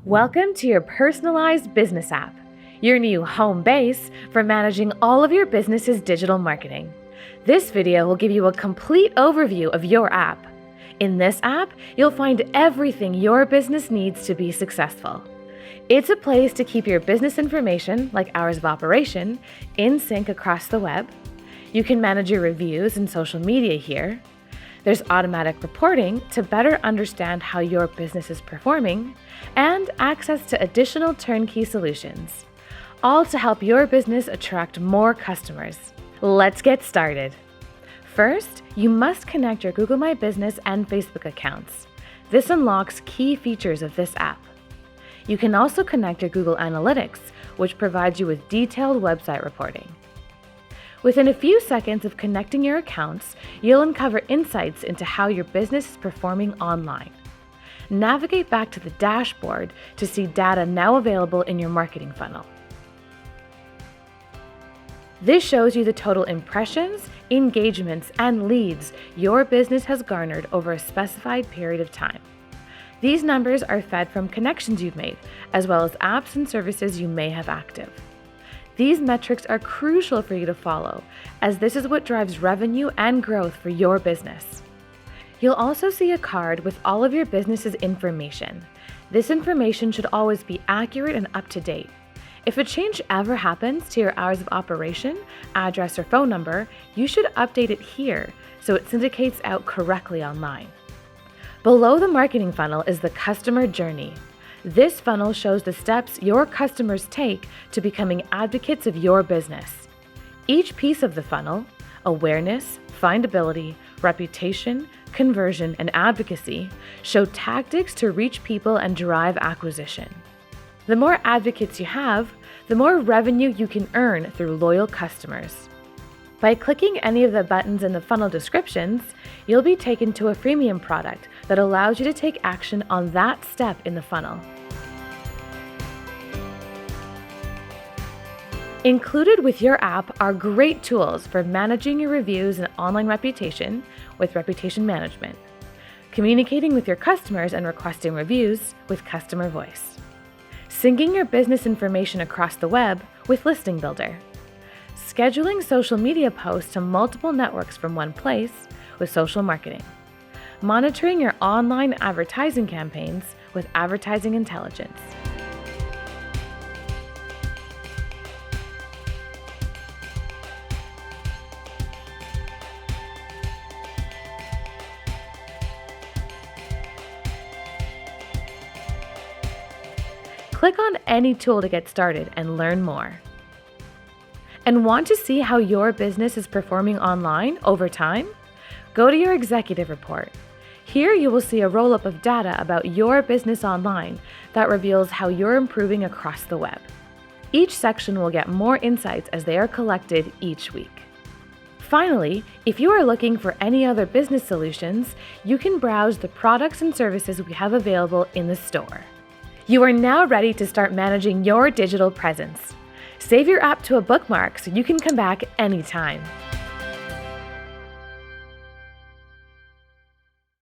Welcome to your personalized business app, your new home base for managing all of your business's digital marketing. This video will give you a complete overview of your app. In this app, you'll find everything your business needs to be successful. It's a place to keep your business information, like hours of operation, in sync across the web. You can manage your reviews and social media here. There's automatic reporting to better understand how your business is performing, and access to additional turnkey solutions, all to help your business attract more customers. Let's get started. First, you must connect your Google My Business and Facebook accounts. This unlocks key features of this app. You can also connect your Google Analytics, which provides you with detailed website reporting. Within a few seconds of connecting your accounts, you'll uncover insights into how your business is performing online. Navigate back to the dashboard to see data now available in your marketing funnel. This shows you the total impressions, engagements, and leads your business has garnered over a specified period of time. These numbers are fed from connections you've made, as well as apps and services you may have active. These metrics are crucial for you to follow, as this is what drives revenue and growth for your business. You'll also see a card with all of your business's information. This information should always be accurate and up to date. If a change ever happens to your hours of operation, address, or phone number, you should update it here so it syndicates out correctly online. Below the marketing funnel is the customer journey. This funnel shows the steps your customers take to becoming advocates of your business. Each piece of the funnel, awareness, findability, reputation, conversion, and advocacy, show tactics to reach people and drive acquisition. The more advocates you have, the more revenue you can earn through loyal customers. By clicking any of the buttons in the funnel descriptions, you'll be taken to a freemium product that allows you to take action on that step in the funnel. Included with your app are great tools for managing your reviews and online reputation with reputation management, communicating with your customers and requesting reviews with customer voice, syncing your business information across the web with Listing Builder, scheduling social media posts to multiple networks from one place with social marketing, monitoring your online advertising campaigns with advertising intelligence. Click on any tool to get started and learn more. And want to see how your business is performing online over time? Go to your executive report. Here you will see a roll-up of data about your business online that reveals how you're improving across the web. Each section will get more insights as they are collected each week. Finally, if you are looking for any other business solutions, you can browse the products and services we have available in the store. You are now ready to start managing your digital presence. Save your app to a bookmark so you can come back anytime.